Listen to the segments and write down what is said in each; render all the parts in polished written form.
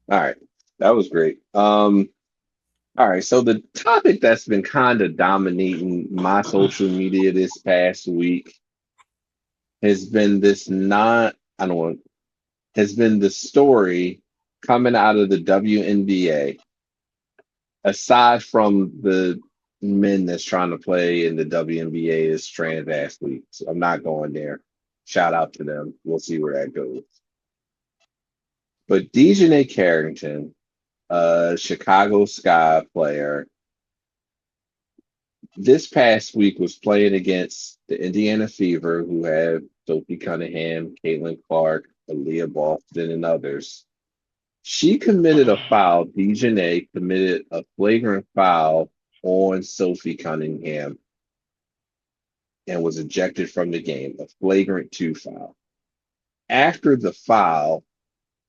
All right. That was great. All right. So the topic that's been kind of dominating my social media this past week has been this not, I don't want, has been the story coming out of the WNBA, aside from the men that's trying to play in the WNBA as trans athletes. I'm not going there. Shout out to them. We'll see where that goes. But Dijonai Carrington, Chicago Sky player, this past week was playing against the Indiana Fever, who had Sophie Cunningham, Caitlin Clark, Aaliyah Boston, and others. She committed a foul. Dijonai committed a flagrant foul on Sophie Cunningham and was ejected from the game, a flagrant two foul. After the foul,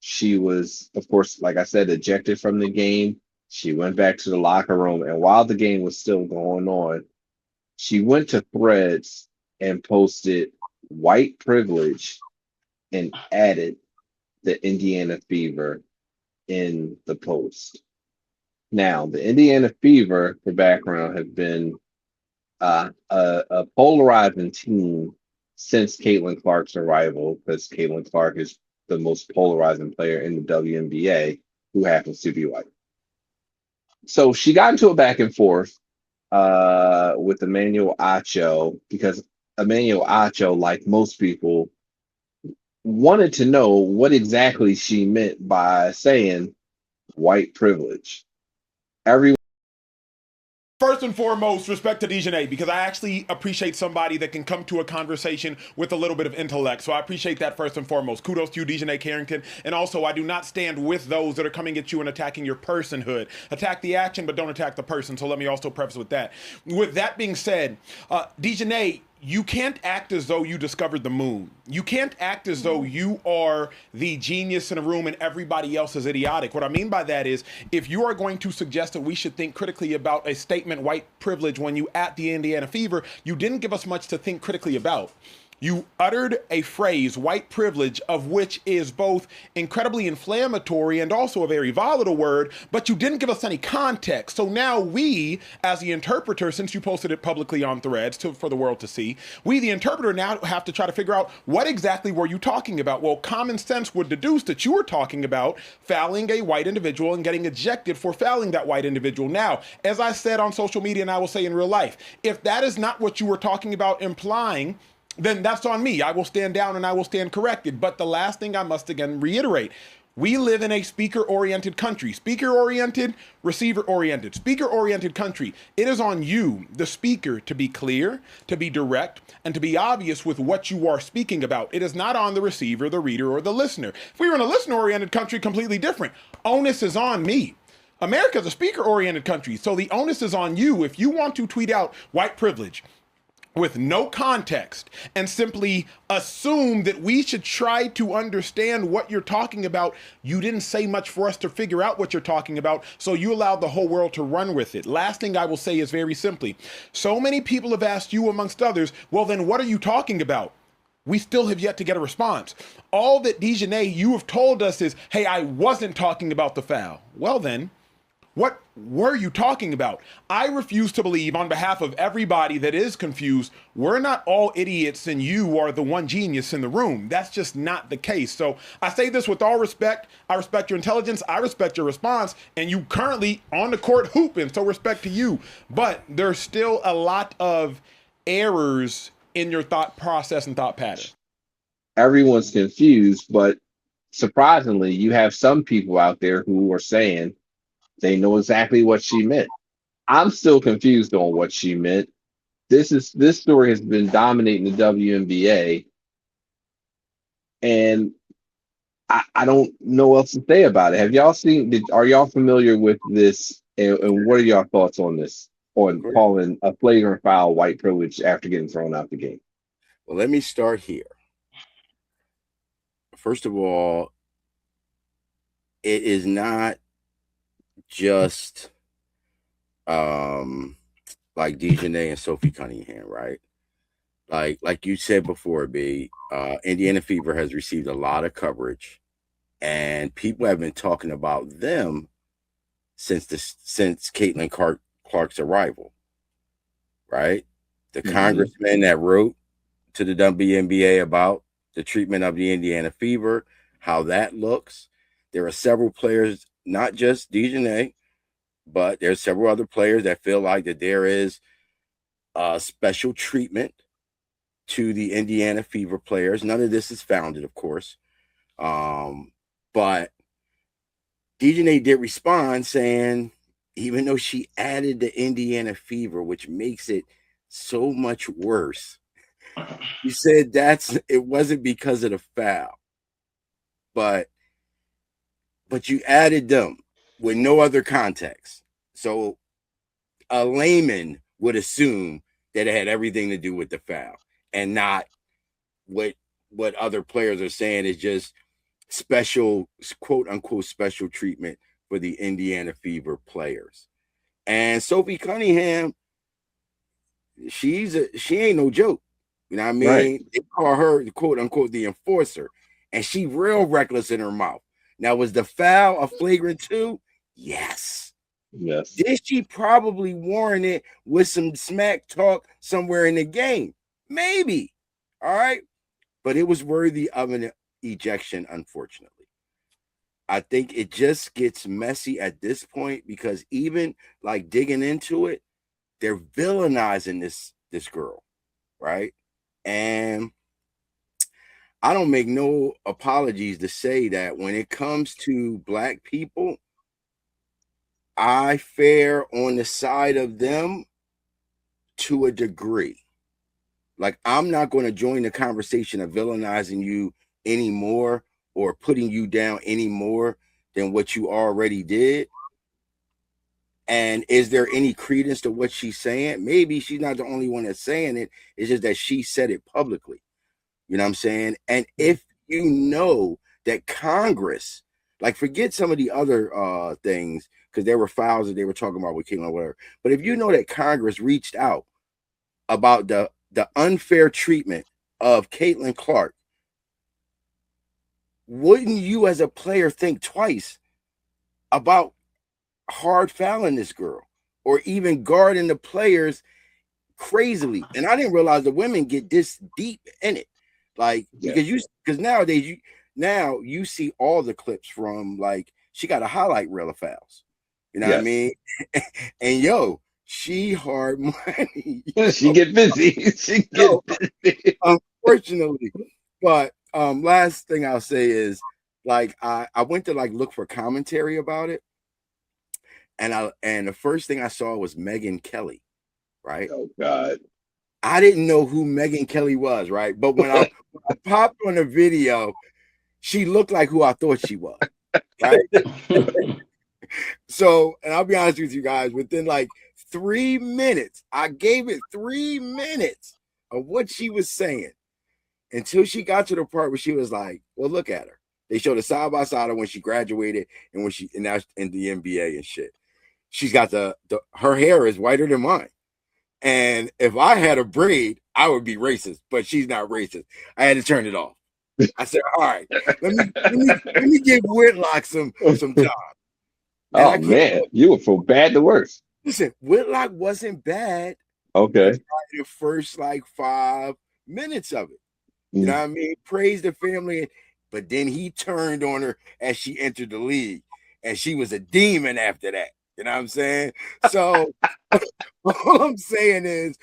she was, of course, like I said, ejected from the game. She went back to the locker room, and while the game was still going on, she went to Threads and posted white privilege and added the Indiana Fever in the post. Now, the Indiana Fever, for background, have been a polarizing team since Caitlin Clark's arrival, because Caitlin Clark is the most polarizing player in the WNBA, who happens to be white. So she got into a back and forth with Emmanuel Acho because Emmanuel Acho, like most people, wanted to know what exactly she meant by saying white privilege. Everyone, First and foremost, respect to Dijonai because I actually appreciate somebody that can come to a conversation with a little bit of intellect. So I appreciate that first and foremost. Kudos to you, Dijonai Carrington. And also, I do not stand with those that are coming at you and attacking your personhood. Attack the action, but don't attack the person. So let me also preface with that. With that being said, Dijonai, you can't act as though you discovered the moon. You can't act as though you are the genius in a room and everybody else is idiotic. What I mean by that is if you are going to suggest that we should think critically about a statement white privilege when you at the Indiana Fever, you didn't give us much to think critically about. You uttered a phrase, white privilege, of which is both incredibly inflammatory and also a very volatile word, but you didn't give us any context. So now we, as the interpreter, since you posted it publicly on Threads for the world to see, we, the interpreter, now have to try to figure out what exactly were you talking about? Well, common sense would deduce that you were talking about fouling a white individual and getting ejected for fouling that white individual. Now, as I said on social media and I will say in real life, if that is not what you were talking about implying, then that's on me. I will stand down and I will stand corrected. But the last thing I must again reiterate, we live in a speaker-oriented country. Speaker-oriented, receiver-oriented. Speaker-oriented country. It is on you, the speaker, to be clear, to be direct, and to be obvious with what you are speaking about. It is not on the receiver, the reader, or the listener. If we were in a listener-oriented country, completely different. Onus is on me. America is a speaker-oriented country, so the onus is on you. If you want to tweet out white privilege, with no context and simply assume that we should try to understand what you're talking about, you didn't say much for us to figure out what you're talking about, so you allowed the whole world to run with it. Last thing I will say is very simply, so many people have asked you, amongst others, well, then what are you talking about? We still have yet to get a response. All that Dijonai, you have told us is, hey, I wasn't talking about the foul. Well then, what were you talking about? I refuse to believe, on behalf of everybody that is confused, we're not all idiots and you are the one genius in the room. That's just not the case. So I say this with all respect. I respect your intelligence. I respect your response. And you currently on the court hooping, so respect to you. But there's still a lot of errors in your thought process and thought pattern. everyone's confused, but surprisingly, you have some people out there who are saying they know exactly what she meant. I'm still confused on what she meant. This story has been dominating the WNBA, and I don't know what else to say about it. Have y'all seen? Are y'all familiar with this? And what are y'all thoughts on this? On Great. calling a flagrant foul white privilege after getting thrown out the game? Well, let me start here. First of all, it is not just um like Dejanay and Sophie Cunningham, right? Like you said before, B, Indiana Fever has received a lot of coverage and people have been talking about them since Caitlin Clark's arrival, right? The congressman that wrote to the WNBA about the treatment of the Indiana Fever, how that looks. There are several players, not just Dijonai, but there's several other players that feel like that there is special treatment to the Indiana Fever players. None of this is founded, of course. But Dijonai did respond saying, even though she added the Indiana Fever, which makes it so much worse, he said it wasn't because of the foul, but you added them with no other context. So a layman would assume that it had everything to do with the foul and not what other players are saying is just special, quote unquote, special treatment for the Indiana Fever players. And Sophie Cunningham, she ain't no joke. You know what I mean? Right. They call her, quote unquote, the enforcer, and she real reckless in her mouth. Now, was the foul a flagrant 2? Yes. Yes. Did she probably warrant it with some smack talk somewhere in the game? Maybe. All right. But it was worthy of an ejection, unfortunately. I think it just gets messy at this point because even like digging into it, they're villainizing this girl, right? And I don't make no apologies to say that when it comes to Black people, I fare on the side of them to a degree. Like, I'm not going to join the conversation of villainizing you anymore or putting you down any more than what you already did. And is there any credence to what she's saying? Maybe she's not the only one that's saying it. It's just that she said it publicly. You know what I'm saying? And if you know that Congress, like, forget some of the other things, because there were files that they were talking about with Caitlin or whatever. But if you know that Congress reached out about the unfair treatment of Caitlin Clark, wouldn't you as a player think twice about hard fouling this girl or even guarding the players crazily? And I didn't realize the women get this deep in it. Like, because nowadays you see all the clips from, like, she got a highlight reel of fouls. You know what I mean? And yo, she hard money. She get busy. She get busy. Unfortunately. But last thing I'll say is, like, I went to like look for commentary about it. And the first thing I saw was Megyn Kelly, right? Oh God. I didn't know who Megyn Kelly was, right? But when I popped on the video, she looked like who I thought she was, right? So, and I'll be honest with you guys, within like 3 minutes, I gave it 3 minutes of what she was saying until she got to the part where she was like, well, look at her. They showed a side by side of when she graduated and when she, and now in the NBA and shit. She's got her hair is whiter than mine. And if I had a braid, I would be racist, but she's not racist. I had to turn it off. I said, all right, let me give Whitlock some time. Oh man, you were from bad to worse. Listen, Whitlock wasn't bad. Okay. The first like 5 minutes of it. You know what I mean? Praised the family, but then he turned on her as she entered the league, and she was a demon after that. You know what I'm saying? So all I'm saying is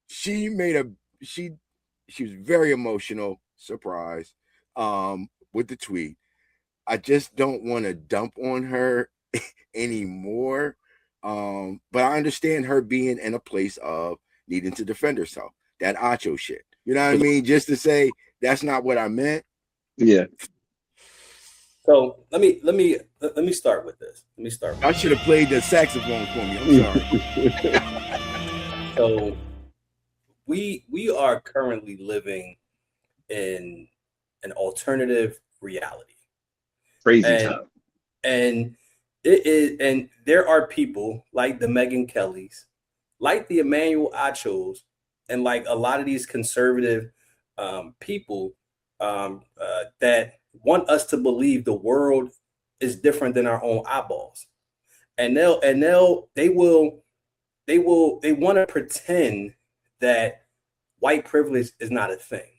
she was very emotional, surprise, with the tweet. I just don't want to dump on her anymore. But I understand her being in a place of needing to defend herself. That Acho shit. You know what I mean? Just to say that's not what I meant. Yeah. So let me start with this. I should have played the saxophone for me. I'm sorry. So we are currently living in an alternative reality. Crazy time. And it is, and there are people like the Megyn Kellys, like the Emmanuel Achos, and like a lot of these conservative people that want us to believe the world is different than our own eyeballs. And they want to pretend that white privilege is not a thing.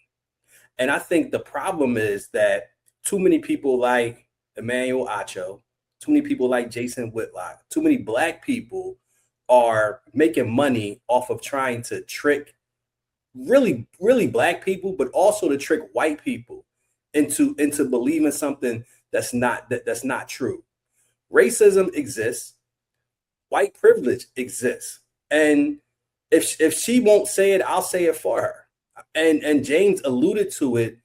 And I think the problem is that too many people like Emmanuel Acho, too many people like Jason Whitlock, too many Black people are making money off of trying to trick really, really Black people, but also to trick white people into believing something that's not true. Racism exists. White privilege exists. And if she won't say it, I'll say it for her. And James alluded to it.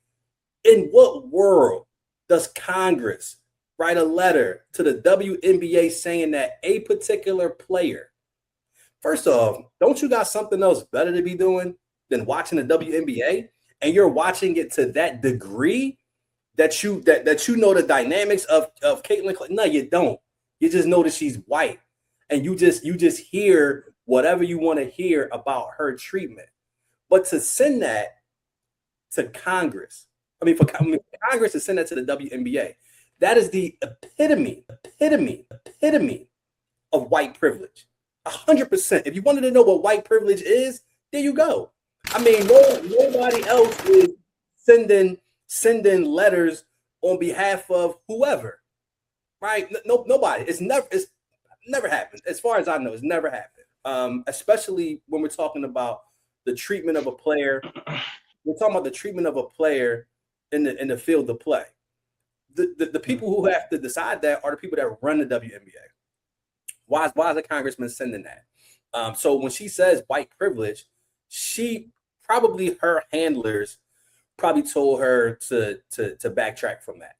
In what world does Congress write a letter to the WNBA saying that a particular player, first off, don't you got something else better to be doing than watching the WNBA? And you're watching it to that degree that you know the dynamics of Caitlin. No, you don't. You just know that she's white, and you just hear whatever you want to hear about her treatment. But to send that to Congress, for Congress to send that to the WNBA, that is the epitome of white privilege. 100%. If you wanted to know what white privilege is, there you go. Nobody else is sending letters on behalf of whoever, right? Nobody. It's never happened. As far as I know, it's never happened. Especially when we're talking about the treatment of a player. We're talking about the treatment of a player in the field of play. The people who have to decide that are the people that run the WNBA. Why is the congressman sending that? So when she says white privilege, her handlers probably told her to backtrack from that,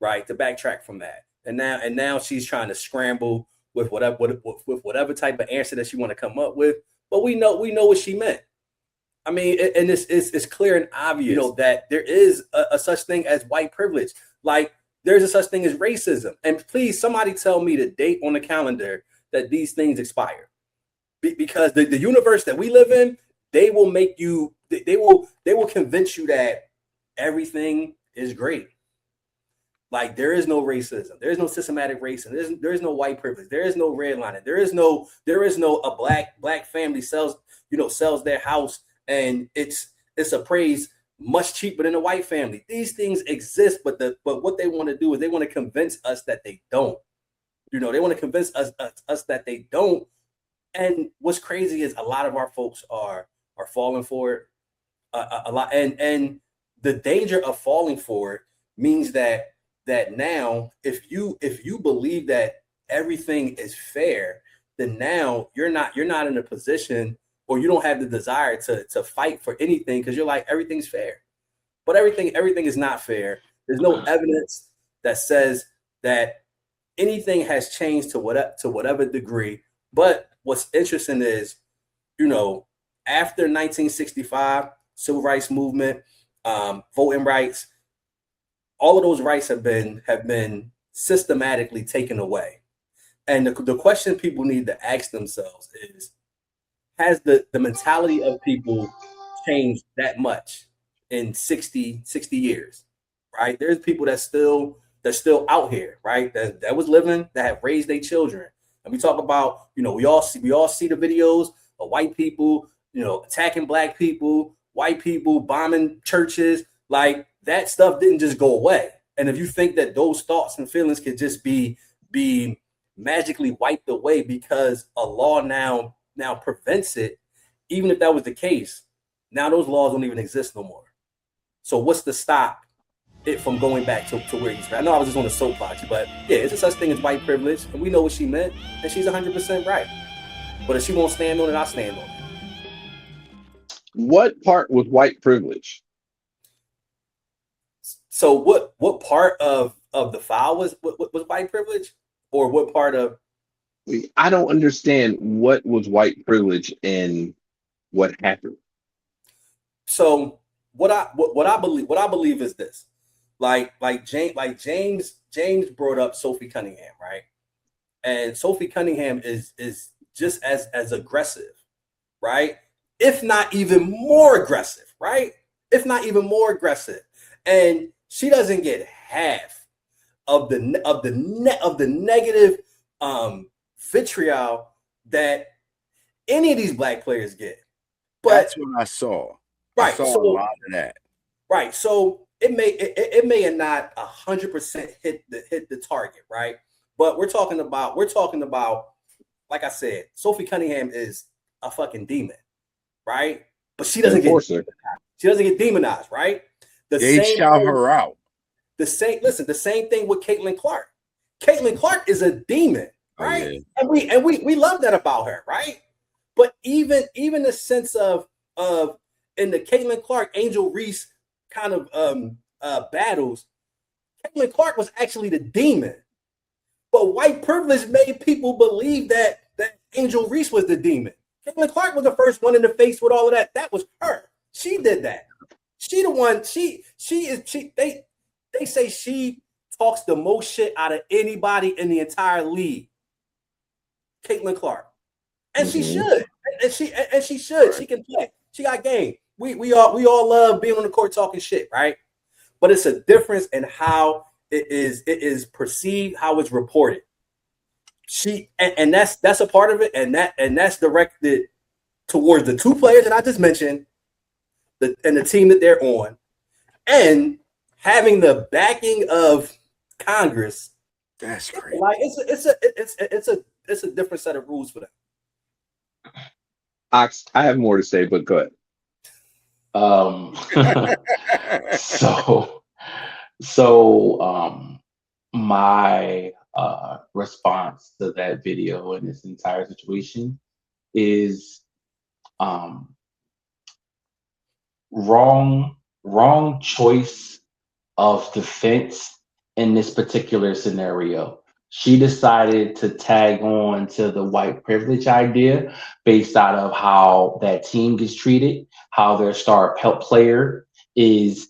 right? To backtrack from that, and now she's trying to scramble with whatever type of answer that she want to come up with. But we know what she meant. And it's clear and obvious, that there is a such thing as white privilege. Like there's a such thing as racism. And please, somebody tell me the date on the calendar that these things expire. Because the universe that we live in, they will make you, they will convince you that everything is great. Like there is no racism, there is no systematic racism, there is no white privilege, there is no redlining, there is no a black family sells their house and it's appraised much cheaper than a white family. These things exist, but what they want to do is they want to convince us that they don't. They want to convince us that they don't. And what's crazy is a lot of our folks are falling for it a lot, and the danger of falling for it means that now if you believe that everything is fair, then now you're not in a position, or you don't have the desire to fight for anything because you're like, everything's fair. But everything is not fair. There's no evidence that says that anything has changed to whatever degree. But what's interesting is, after 1965, civil rights movement, voting rights, all of those rights have been systematically taken away. And the question people need to ask themselves is, has the mentality of people changed that much in 60 years, right? There's people that's still out here, right? That was living, that have raised their children. And we talk about, we all see the videos of white people, attacking black people, white people bombing churches. Like that stuff didn't just go away. And if you think that those thoughts and feelings could just be magically wiped away because a law now prevents it, even if that was the case, now those laws don't even exist no more. So what's to stop it from going back to where he's at? I know I was just on a soapbox, but yeah, it's a such thing as white privilege, and we know what she meant, and she's 100% right. But if she won't stand on it, I'll stand on it. What part was white privilege? So what part of the file was white privilege, or what part of? I don't understand what was white privilege and what happened. So what I believe is this, like James brought up Sophie Cunningham, right? And Sophie Cunningham is just as aggressive, right? If not even more aggressive, right? If not even more aggressive. And she doesn't get half of the negative vitriol that any of these black players get. But that's what I saw. Right. I saw so, a lot of that. Right. So it may have not 100% hit the target, right? But we're talking about, like I said, Sophie Cunningham is a fucking demon, right? But she doesn't get demonized, right? They shout her out. The same thing with Caitlin Clark. Caitlin Clark is a demon, right? Oh, yeah. And we love that about her, right? But even the sense of in the Caitlin Clark Angel Reese kind of battles, Caitlin Clark was actually the demon. But white privilege made people believe that Angel Reese was the demon. Caitlin Clark was the first one in the face with all of that. That was her. She did that. She the one. They say she talks the most shit out of anybody in the entire league. Caitlin Clark, and she should, and she should. Right. She can play. She got game. We all love being on the court talking shit, right? But it's a difference in how it is perceived, how it's reported. And that's a part of it, and that's directed towards the two players that I just mentioned, and the team that they're on, and having the backing of Congress. That's great. Like it's a different set of rules for them. I have more to say, but go ahead. So my response to that video and this entire situation is wrong choice of defense in this particular scenario. She decided to tag on to the white privilege idea based out of how that team gets treated, how their star player is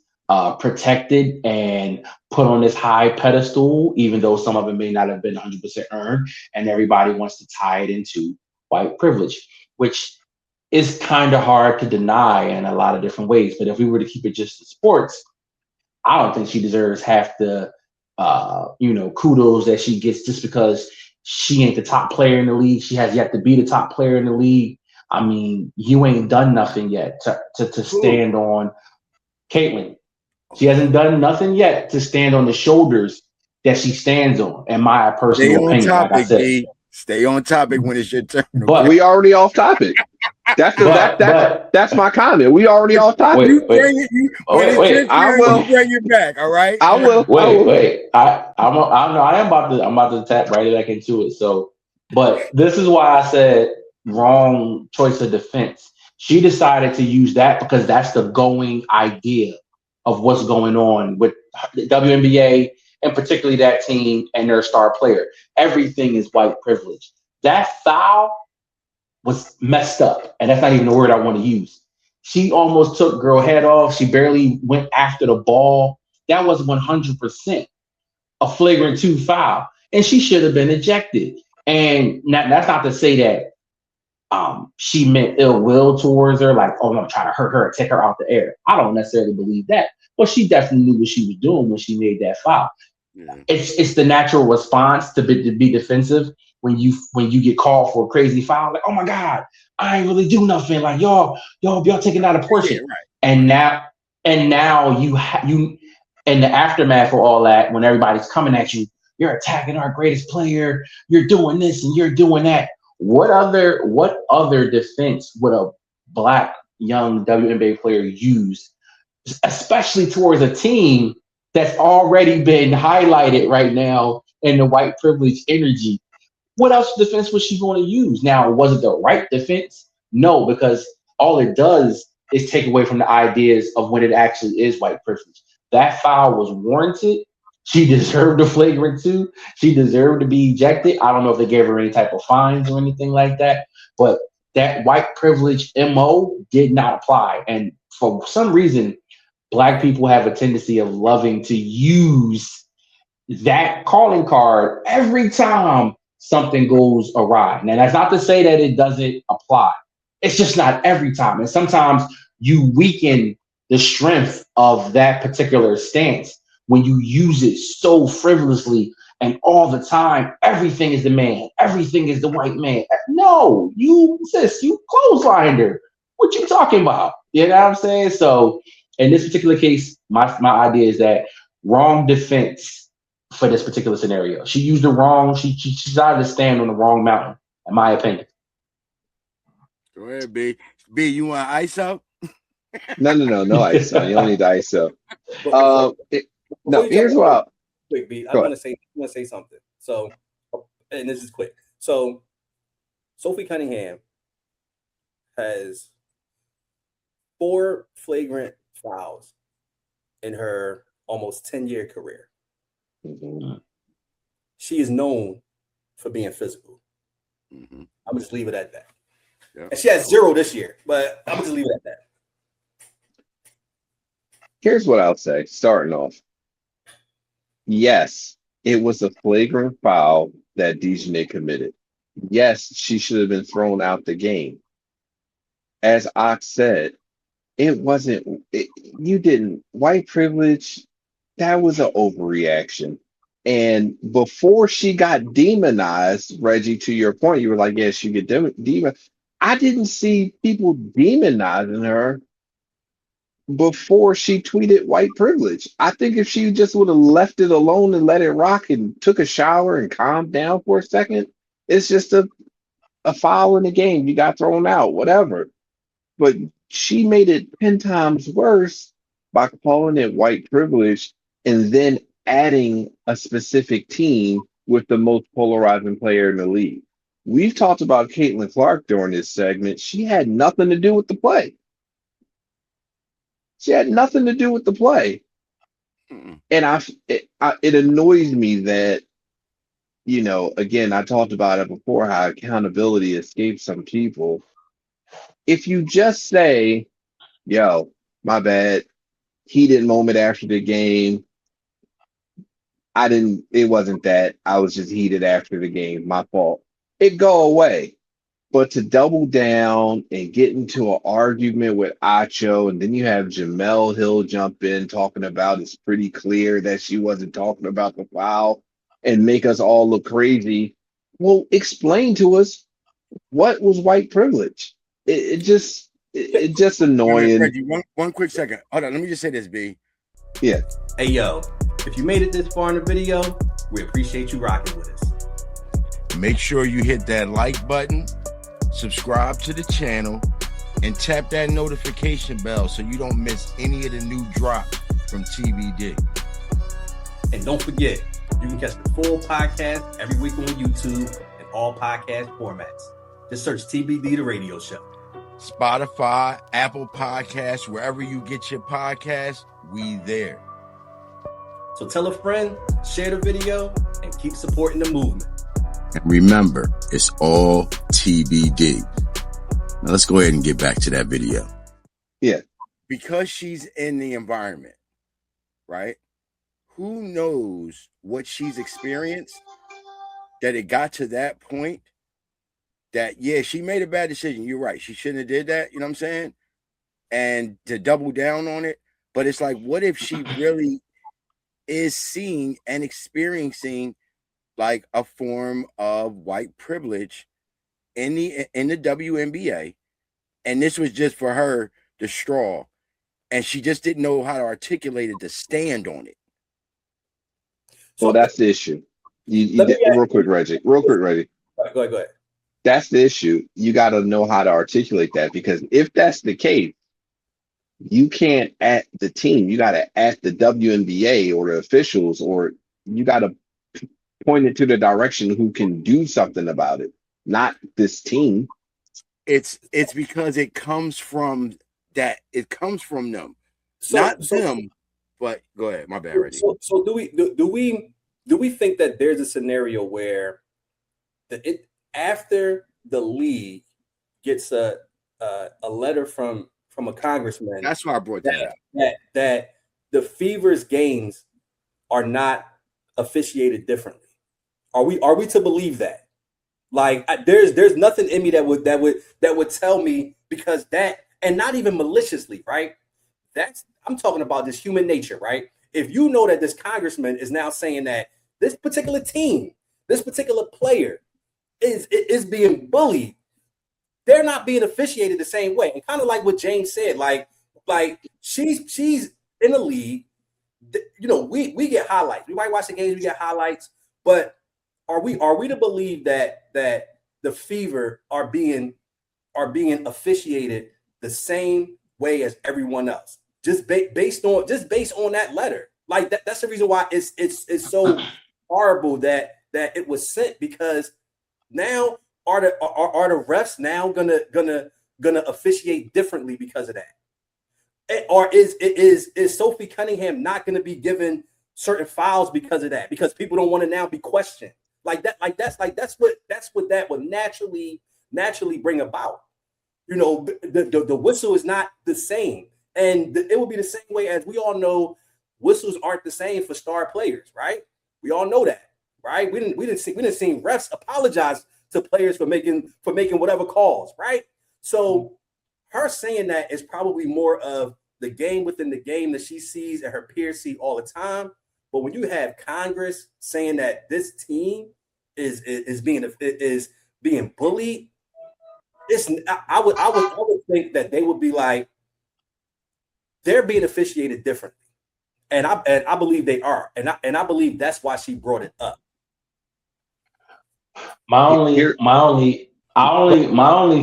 protected and put on this high pedestal, even though some of it may not have been 100% earned, and everybody wants to tie it into white privilege, which is kind of hard to deny in a lot of different ways. But if we were to keep it just to sports, I don't think she deserves half the kudos that she gets just because she ain't the top player in the league. She has yet to be the top player in the league. I mean, you ain't done nothing yet to stand on Caitlin. She hasn't done nothing yet to stand on the shoulders that she stands on, in my personal opinion. Topic, like I said. Stay on topic when it's your turn. But we already off topic. That's my comment. We already off topic. I will bring it back. All right. I will. Wait. I am about to tap right back into it. So, but this is why I said wrong choice of defense. She decided to use that because that's the going idea of what's going on with the WNBA and particularly that team and their star player. Everything is white privilege. That foul was messed up, and that's not even the word I want to use. She almost took girl head off. She barely went after the ball. That was 100% a flagrant 2 foul, and she should have been ejected. And that's not to say that she meant ill will towards her, like, oh, I'm gonna try to hurt her and take her out the air. I don't necessarily believe that, but she definitely knew what she was doing when she made that foul. Mm-hmm. It's the natural response to be defensive when you get called for a crazy foul, like, oh my God, I ain't really do nothing, like y'all taking out a portion. Yeah, right. And now you in the aftermath of all that, when everybody's coming at you, you're attacking our greatest player, you're doing this and you're doing that. What other defense would a black young WNBA player use, especially towards a team that's already been highlighted right now in the white privilege energy? What else defense was she going to use? Now, was it the right defense? No, because all it does is take away from the ideas of when it actually is white privilege. That foul was warranted. She deserved a flagrant 2. She deserved to be ejected. I don't know if they gave her any type of fines or anything like that, but that white privilege MO did not apply. And for some reason, black people have a tendency of loving to use that calling card every time something goes awry. Now, that's not to say that it doesn't apply. It's just not every time. And sometimes you weaken the strength of that particular stance when you use it so frivolously and all the time. Everything is the man. Everything is the white man. No, you clotheslined her. What you talking about? You know what I'm saying? So in this particular case, my idea is that wrong defense for this particular scenario. She used the wrong. She decided to stand on the wrong mountain, in my opinion. Go ahead, B. B, you want ISO? No ISO. You don't need the ISO. Before you Here's talk what. about quick, B. I want to say something. So, and this is quick. So, Sophie Cunningham has 4 flagrant fouls in her almost 10-year career. Mm-hmm. She is known for being physical. Mm-hmm. I'm gonna just leave it at that. Yeah. And she has 0 this year, but I'm gonna just leave it at that. Here's what I'll say, starting off. Yes, it was a flagrant foul that Dijonai committed. Yes, she should have been thrown out the game. As Ox said, it wasn't, you didn't, white privilege, that was an overreaction. And before she got demonized, Reggie, to your point, you were like, yeah, she get demonized. I didn't see people demonizing her before she tweeted white privilege. I think if she just would have left it alone and let it rock and took a shower and calmed down for a second, it's just a foul in the game. You got thrown out, whatever. But she made it 10 times worse by calling it white privilege and then adding a specific team with the most polarizing player in the league. We've talked about Caitlin Clark during this segment. She had nothing to do with the play. She had nothing to do with the play. And it annoys me that, again, I talked about it before, how accountability escapes some people. If you just say, yo, my bad, heated moment after the game, it wasn't that, I was just heated after the game, my fault, it go away. But to double down and get into an argument with Acho, and then you have Jamel Hill jump in talking about it's pretty clear that she wasn't talking about the foul and make us all look crazy. Well, explain to us what was white privilege. It's just annoying. Reggie, one quick second. Hold on, let me just say this, B. Yeah. Hey, yo, if you made it this far in the video, we appreciate you rocking with us. Make sure you hit that like button, subscribe to the channel, and tap that notification bell so you don't miss any of the new drops from TBD. And don't forget, you can catch the full podcast every week on YouTube and all podcast formats. Just search TBD The Radio Show. Spotify, Apple Podcasts, wherever you get your podcasts, we there. So tell a friend, share the video, and keep supporting the movement. And remember, it's all TBD. Now let's go ahead and get back to that video. Yeah. Because she's in the environment, right? Who knows what she's experienced that it got to that point that, yeah, she made a bad decision. You're right. She shouldn't have did that. You know what I'm saying? And to double down on it. But it's like, what if she really is seeing and experiencing like a form of white privilege in the WNBA, and this was just for her the straw, and she just didn't know how to articulate it to stand on it. Well, that's the issue. Real quick, Reggie. Go ahead. That's the issue. You got to know how to articulate that, because if that's the case, you can't at the team. You got to at the WNBA or the officials, or you got to point it to the direction who can do something about it, not this team. It's because it comes from that. It comes from them, not them. But go ahead. My bad, Reggie. So do we think that there's a scenario where after the league gets a letter from a congressman? That's why I brought that up. That the Fever's games are not officiated differently. Are we to believe that? Like, there's nothing in me that would tell me, because that, and not even maliciously, right? I'm talking about just human nature, right? if you know that this congressman is now saying that this particular team, this particular player is being bullied, they're not being officiated the same way. And kind of like what James said, like she's in the league. You know, we get highlights. We might watch the games, we get highlights, but are we to believe that the Fever are being officiated the same way as everyone else, just based on that letter? Like that's the reason why it's so horrible that it was sent, because now are the refs now gonna officiate differently because of that? Or is Sophie Cunningham not going to be given certain fouls because of that? Because people don't want to now be questioned like that. That's what that would naturally bring about. You know, the whistle is not the same, and it would be the same way as we all know whistles aren't the same for star players, right? We all know that, right? We didn't see refs apologize to players for making whatever calls, right? So her saying that is probably more of the game within the game that she sees and her peers see all the time. But when you have Congress saying that this team is being bullied, I would think that they would be like, they're being officiated differently, and I believe they are, and I believe that's why she brought it up. My only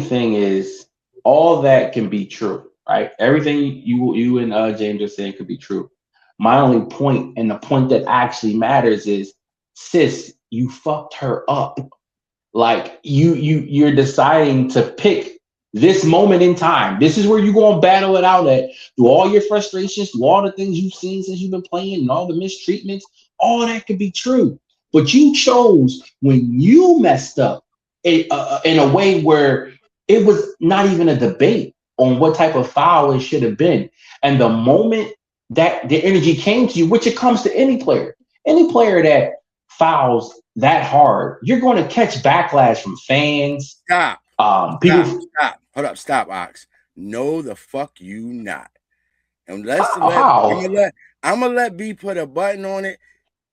thing is, all that can be true, right? Everything you and James are saying could be true. My only point, and the point that actually matters, is, sis, you fucked her up. Like you're deciding to pick this moment in time. This is where you're going to battle it out at, through all your frustrations, through all the things you've seen since you've been playing, and all the mistreatments. All that could be true, but you chose, when you messed up in a way where it was not even a debate on what type of foul it should have been. And the moment that the energy came to you, which it comes to any player that fouls that hard, you're going to catch backlash from fans. Stop. People. Stop. Hold up. Stop, Ox. No, the fuck you not. And I'm gonna let B put a button on it,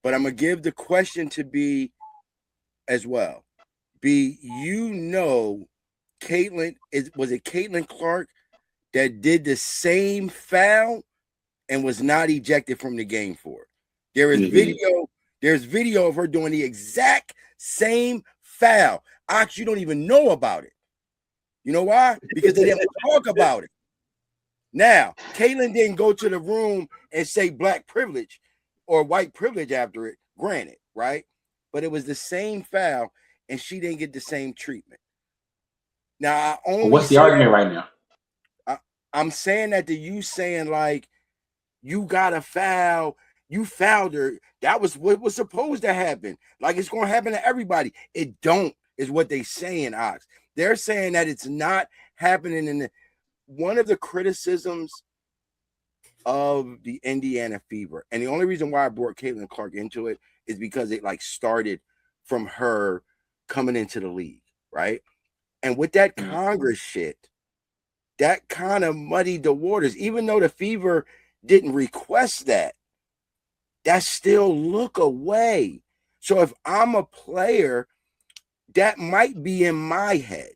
but I'm gonna give the question to B as well. B, you know, was it Caitlin Clark that did the same foul and was not ejected from the game for it? There is video. There's video of her doing the exact same foul. Ox, you don't even know about it. You know why? Because they didn't talk about it. Now, Caitlin didn't go to the room and say black privilege or white privilege after it, granted, right? But it was the same foul, and she didn't get the same treatment. Now, what's the argument right now? I'm saying that to you, saying like, you got a foul, you fouled her. That was what was supposed to happen. Like, it's going to happen to everybody. It don't, is what they saying, Ox. They're saying that it's not happening in one of the criticisms of the Indiana Fever. And the only reason why I brought Caitlin Clark into it is because it like started from her coming into the league, right? And with that Congress shit, that kind of muddied the waters. Even though the Fever didn't request that, that's still look away. So if I'm a player, that might be in my head,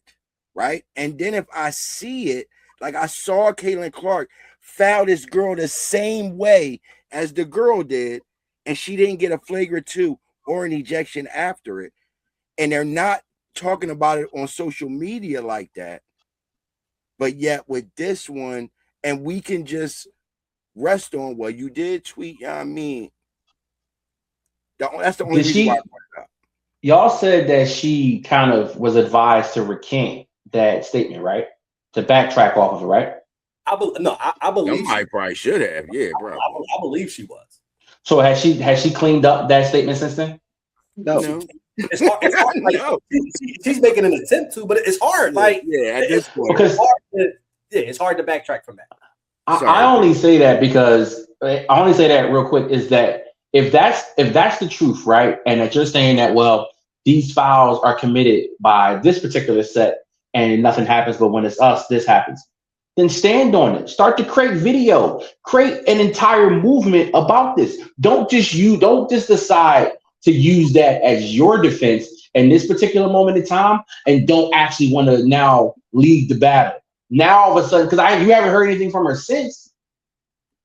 right? And then if I see it, like I saw Caitlin Clark foul this girl the same way as the girl did, and she didn't get a flagrant 2 or an ejection after it, and they're not talking about it on social media like that. But yet with this one, and we can just rest on, well, you did tweet, I mean, that's the only reason why I brought it up. Y'all said that she kind of was advised to recant that statement, right? To backtrack off of it, right? I believe I probably should have. Yeah, bro. I believe she was. So has she cleaned up that statement since then? No. It's hard. Like, no. She's making an attempt to, but it's hard. Like, at this point, because it's hard to backtrack from that. I only say that because real quick is that if that's the truth, right, and that you're saying that, well, these fouls are committed by this particular set and nothing happens, but when it's us, this happens, then stand on it. Start to create video, create an entire movement about this. Don't just decide to use that as your defense in this particular moment in time, and don't actually want to now lead the battle. Now all of a sudden, because you haven't heard anything from her since.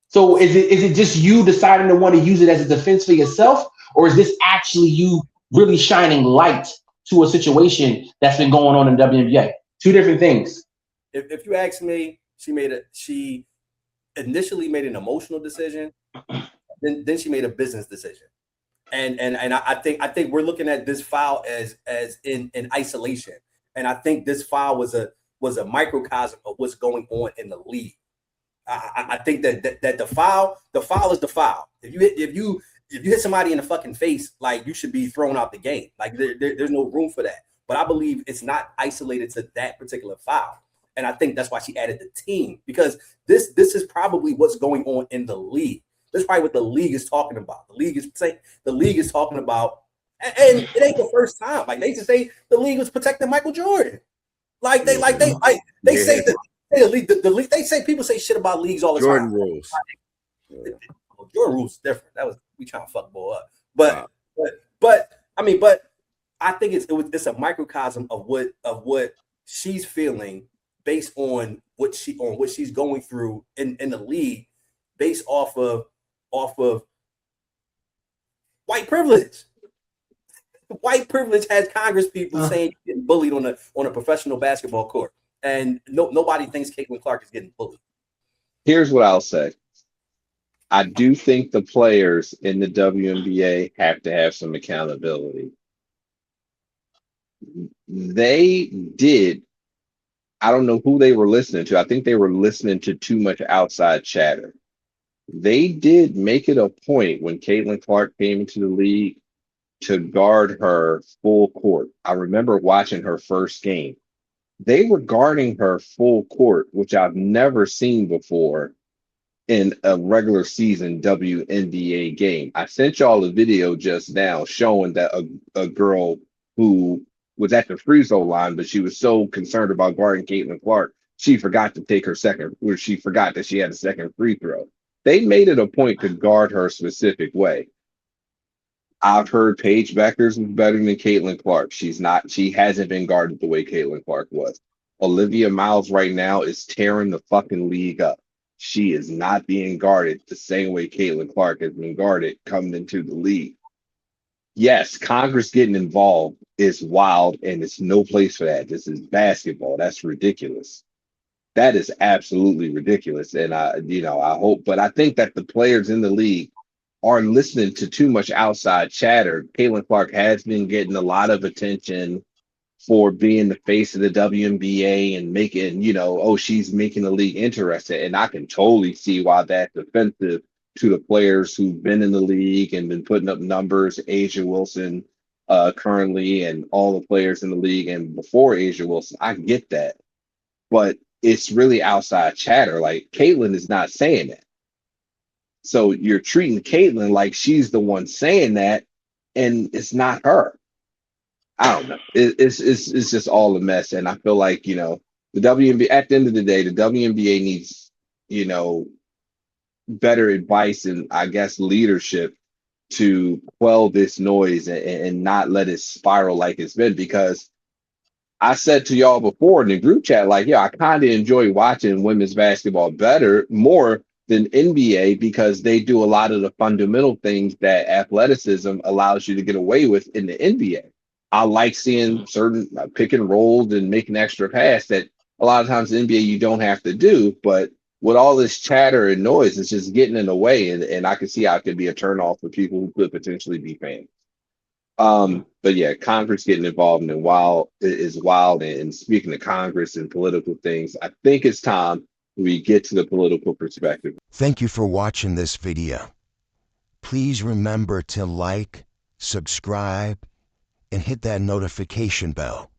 So is it just you deciding to want to use it as a defense for yourself, or is this actually you really shining light to a situation that's been going on in WNBA? Two different things. If you ask me, she initially made an emotional decision, then she made a business decision. And I think we're looking at this foul as in isolation. And I think this foul was a microcosm of what's going on in the league. I think that the foul is the foul. If you hit somebody in the fucking face, like, you should be thrown out the game. Like, there's no room for that. But I believe it's not isolated to that particular foul. And I think that's why she added the team, because this is probably what's going on in the league. That's probably what the league is talking about. The league is talking about, and it ain't the first time. Like, they just say the league was protecting Michael Jordan. They say the league. They say people say shit about leagues all the Jordan time. rules. Jordan rules is different. That was, we trying to fuck boy up. But I think it's a microcosm of what she's feeling based on what she's going through in the league, based off of white privilege. White privilege has Congress people saying you're getting bullied on a professional basketball court, and nobody thinks Caitlin Clark is getting bullied. Here's what I'll say. I do think the players in the WNBA have to have some accountability. They did. I don't know who they were listening to. I think they were listening to too much outside chatter. They did make it a point when Caitlin Clark came into the league to guard her full court. I remember watching her first game. They were guarding her full court, which I've never seen before in a regular season WNBA game. I sent y'all a video just now showing that a girl who was at the free throw line, but she was so concerned about guarding Caitlin Clark, she forgot to take her second, or she forgot that she had a second free throw. They made it a point to guard her a specific way. I've heard Paige Beckers is better than Caitlin Clark. She hasn't been guarded the way Caitlin Clark was. Olivia Miles right now is tearing the fucking league up. She is not being guarded the same way Caitlin Clark has been guarded coming into the league. Yes, Congress getting involved is wild, and it's no place for that. This is basketball. That's ridiculous. That is absolutely ridiculous. And I hope, but I think that the players in the league are listening to too much outside chatter. Caitlin Clark has been getting a lot of attention for being the face of the WNBA and making, she's making the league interested. And I can totally see why that's offensive to the players who've been in the league and been putting up numbers. Asia Wilson currently, and all the players in the league and before Asia Wilson. I get that. But it's really outside chatter. Like, Caitlin is not saying that. So you're treating Caitlin like she's the one saying that, and it's not her. I don't know. It's just all a mess. And I feel like, the WNBA, at the end of the day, the WNBA needs, better advice and, I guess, leadership to quell this noise and not let it spiral like it's been. Because I said to y'all before in the group chat, like, I kind of enjoy watching women's basketball more than NBA, because they do a lot of the fundamental things that athleticism allows you to get away with in the NBA. I like seeing certain pick and rolls and making extra pass that a lot of times in the NBA you don't have to do. But with all this chatter and noise, it's just getting in the way. And I can see how it could be a turnoff for people who could potentially be fans. But yeah, Congress getting involved in is wild. And speaking of Congress and political things, I think it's time we get to the political perspective. Thank you for watching this video. Please remember to like, subscribe, and hit that notification bell.